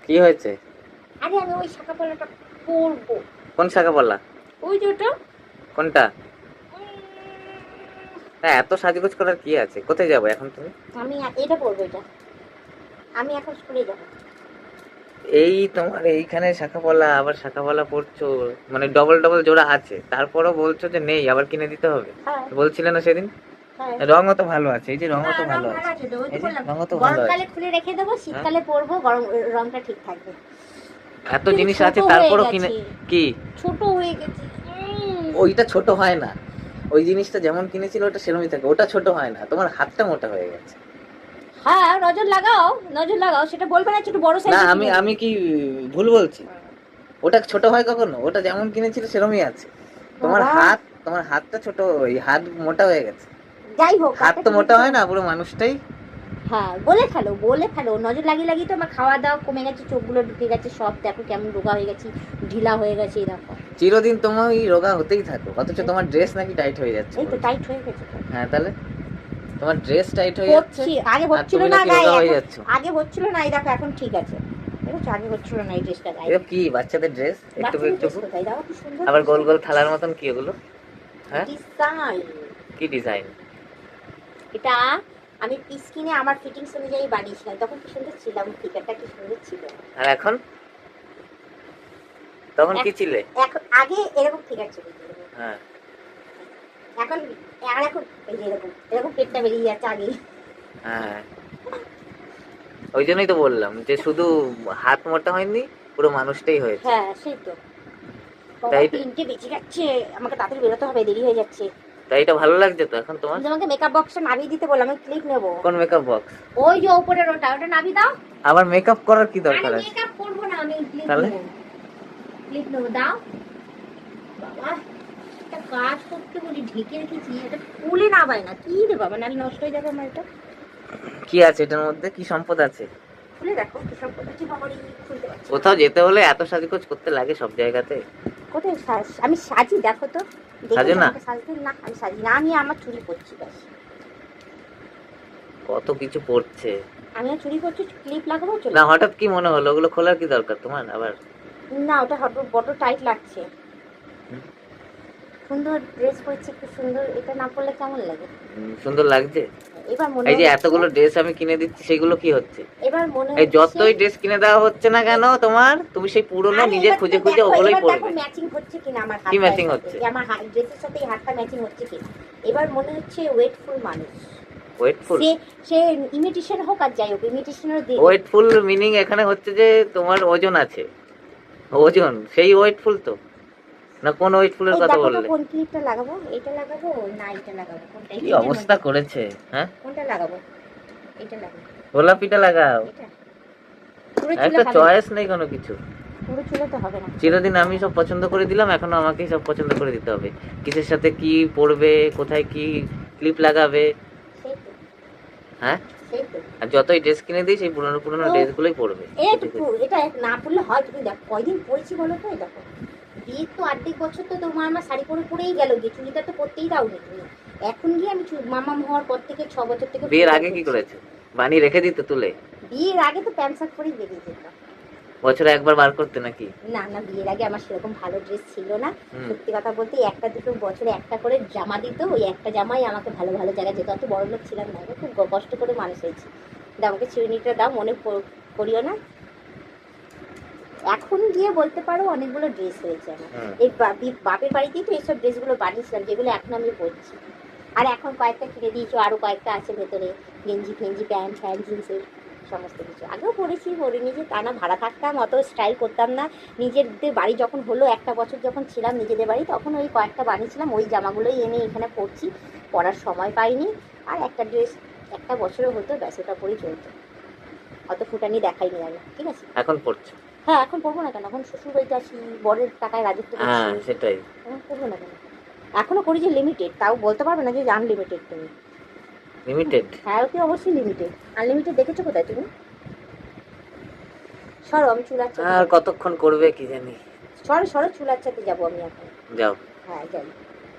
কি হয়েছে? আরে আমি ওই শাখা পলাটা পরবো। কোন শাখা পলা? ওই যে ওটা। কোনটা? হ্যাঁ, এত সাজগোজ করার কি আছে? কোথায় যাবো এখন তুমি? আমি এটা পরবো, এটা আমি এখন স্কুলে যাবো। এই তোমার এইখানে শাখা পলা, আবার শাখা পলা পরছো, মানে ডবল ডবল জোড়া আছে, তারপরও বলছো যে নেই, আবার কিনে দিতে হবে। হ্যাঁ বলছিলে না সেদিন? হ্যাঁ, রঙও তো ভালো আছে, এই যে রঙও তো রং ভালো ভালো আছে, আছে তো, ওই তো এই যে বললাম রঙও তো ভালো আছে। গরমকালে খুলে রেখে দেবো, শীতকালে পরবো, গরম রংটা ঠিক থাকবে। এত জিনিস আছে তারপরও কিনে কি? ছোট হয়ে গেছে। ওইটা ছোট হয় না, ওই জিনিসটা যেমন কিনেছিল ওটা সেরকমই থাকে, ওটা ছোট হয় না, তোমার হাতটা মোটা হয়ে গেছে। হ্যাঁ, নজর লাগাও, নজর লাগাও, সেটা বলবে না একটু বড় সাইজ। না, আমি কি ভুল বলছি? ওটা ছোট হয় কখনো? ওটা যেমন কিনেছিল সেরকমই আছে। তোমার হাতটা ছোট, ওই হাত মোটা হয়ে গেছে। যাই হোক, হাত তো মোটা হয় না, পুরো মানুষটাই। হ্যাঁ, বলে ফেলো, নজর লাগিয়ে লাগিয়ে তো আমার খাওয়া দাওয়া কমে গেছে, চোখগুলো ঢুকে গেছে সব, দেখো কেমন রোগা হয়ে গেছি, ঢিলা হয়ে গেছে, এই দেখো। চিরদিন তোমার এই রোগা হতেই থাকো, অথচ তোমার ড্রেস নাকি টাইট হয়ে যাচ্ছে। এই তো টাইট হয়ে গেছে। হ্যাঁ, তাহলে তোমার ড্রেস টাইট হয়ে যাচ্ছে, আগে হচ্ছিল না গায়ে, আগে হচ্ছিল না, এই দেখো এখন ঠিক আছে। দেখো আগে হচ্ছিল না এই ড্রেসটা গায়ে। এটা কি বাচ্চাদের ড্রেস? একটু একটু তাই দাও, কি সুন্দর, আবার গোল গোল থালার মতন কি এগুলো? হ্যাঁ, ডিজাইন। কি ডিজাইন? এটা আমি পিস কিনে আমার ফিটিংস অনুযায়ী বানিয়েছিলাম, তখন কি সুন্দর ছিলাম, ফিগারটা কি সুন্দর ছিল। আর এখন? তখন কি ছিলে? এখন আগে এরকম ফিগার ছিল। হ্যাঁ, এখন এখন এই যে এরকম এরকম পেটটা বেরিয়ে যাচ্ছে আগে। হ্যাঁ, ওই জন্যই তো বললাম যে শুধু হাত মোটা হয়নি, পুরো মানুষটাই হয়েছে। হ্যাঁ, সেই তো। তাই তিনটে বেঁচে যাচ্ছে, আমাকে তাড়াতাড়ি বেরোতে হবে, দেরি হয়ে যাচ্ছে। তাই এটা ভালো লাগছে তো এখন তোমার? তোমাকে মেকআপ বক্সটা নামিয়ে দিতে বললাম, আমি ক্লিপ নেব। কোন মেকআপ বক্স? ওই যে উপরের ওটা নামিয়ে দাও। আবার মেকআপ করার কি দরকার আছে? মেকআপ করব না, আমি ক্লিপ তাহলে নেব, ক্লিপ নেব, দাও। বাবা, একটা কাজ করতে বলি, ঢেকে রেখেছি, এটা খুলে না পায় না, কি রে বাবা, নালে নষ্ট হয়ে যাবে আমার। এটা কি আছে এটার মধ্যে? কি সম্পদ আছে? খুলে দেখো কি সব কথা, ঠিক আমারই খুলতে পারছি। কোথাও যেতে হলে এত সাজগোজ করতে লাগে সব জায়গাতে? কোথায় আমি সাজি, দেখো তো। সাজে না? সাজতে না, আমি সাজি না, আমি আমার চুরি করছি ব্যাস। কত কিছু পড়ছে। আমিও চুরি করছি, ক্লিপ লাগাবো চলে। না, হঠাৎ কি মনে হলো ওগুলো খোলার কি দরকার তোমার আবার? না, ওটা বড় টাইট লাগছে। সুন্দর ড্রেস পরেছি, একটু সুন্দর, এটা না পরলে কেমন লাগে? সুন্দর লাগছে। এবার মনে এই যে এতগুলো ড্রেস আমি কিনে দিচ্ছি, সেগুলো কি হচ্ছে? এবার মনে এই যতই ড্রেস কিনে দেওয়া হচ্ছে না কেন তোমার, তুমি সেই পুরনো নিজে খুঁজে খুঁজে ওগুলোই পরবে। ম্যাচিং হচ্ছে কিনা আমার হাত, কি ম্যাচিং হচ্ছে? আমার ড্রেসের সাথে এই হাতটা ম্যাচিং হচ্ছে কিনা। এবার মনে হচ্ছে ওয়েটফুল মানুষ। ওয়েটফুল? সে ইমিটেশন হোক আর যাই হোক, ইমিটেশনের দিয়ে। ওয়েটফুল মিনিং এখানে হচ্ছে যে তোমার ওজন আছে, ওজন, সেই ওয়েটফুল তো না? কোন ওয়েটফুলের কথা বললে? কোন ক্লিপটা লাগাবো, এটা লাগাবো না এটা লাগাবো, কোনটা? কি অবস্থা করেছে, হ্যাঁ? কোনটা লাগাবো? এটা লাগাবো, গোলাপিটা লাগাও। একটা চয়েস নেই কোনো কিছু। পুরো চুলে তো হবে না। চিরদিন আমি সব পছন্দ করে দিলাম, এখনো আমাকেই সব পছন্দ করে দিতে হবে। কিসের সাথে কি পরবে, কোথায় কি ক্লিপ লাগাবে, হ্যাঁ? আর যতই ড্রেস কিনে দিই সেই পুরনো পুরনো ড্রেসগুলোই পরবে। এটা না পরলে হয়? তুমি দেখো কয়দিন পরেছি বলো তো। দেখো বিয়ের তো অর্ধেক বছর তো তোমার আমার শাড়ি পরেই গেল, গিয়ে চুড়িদার তো পরতেই দাওনি তুমি। এখন গিয়ে আমি মামাম হওয়ার পর থেকে 6 বছর থেকে। বিয়ের আগে কি করেছে? বানিয়ে রেখে দিতে তুলে? বিয়ের আগে তো প্যান্ট শার্ট পরেই বেরিয়ে যেতাম। বছরে একবার বার করতে নাকি? না না, বিয়ের আগে আমার সেরকম ভালো ড্রেস ছিল না। সত্যি কথা বলতে একটা দুটো বছরে একটা করে জামা দিত, ওই একটা জামাই আমাকে ভালো ভালো জায়গায় যেত। অত বড় লোক ছিলাম না, খুব কষ্ট করে মানুষ হয়েছি। আমাকে চিরুনিটা দাও, মনে করিও না। এখন গিয়ে বলতে পারো অনেকগুলো ড্রেস হয়েছে আমার। এই বাপের বাড়িতেই তো এইসব ড্রেসগুলো বানিয়েছিলাম, যেগুলো এখন আমি পরছি। আর এখন কয়েকটা কিনে দিয়েছো, আরো কয়েকটা আছে ভেতরে, গেঞ্জি ফেঞ্জি, প্যান্ট ফ্যান্ট, জিন্সের সমস্ত কিছু। আগেও পরেছি, পরে নিজে তা না, ভাড়া থাকতাম, অত স্টাইল করতাম না। নিজেদের বাড়ি যখন হলো, একটা বছর যখন ছিলাম নিজেদের বাড়ি, তখন ওই কয়েকটা বানিয়েছিলাম, ওই জামাগুলোই এনে এখানে পরছি। পরার সময় পাইনি। আর একটা ড্রেস একটা বছরে হতো, ব্যাস ওটা পরেই চলতো, অত ফুটানি দেখাইনি আমি। ঠিক আছে, এখন পড়ছো? হ্যাঁ, এখন পড়বো না কেন? এখন শ্বশুর বাড়িতে আছি, বরের টাকায় রাজত্ব করছি। হ্যাঁ, সেটাই। এখন পড়বো না কেন? এখনো করি যে লিমিটেড, তাও বলতে পারবে না যে আনলিমিটেড তুমি। লিমিটেড? হ্যাঁ, ওকে অবশ্যই লিমিটেড। আনলিমিটেড দেখেছো কোথায় তুমি? সরো, আমি চুলাচ্ছি। আর কতক্ষণ করবে কি জানি। সরো চুলাচ্ছাতে যাবো আমি এখন। যাও। হ্যাঁ, যাই।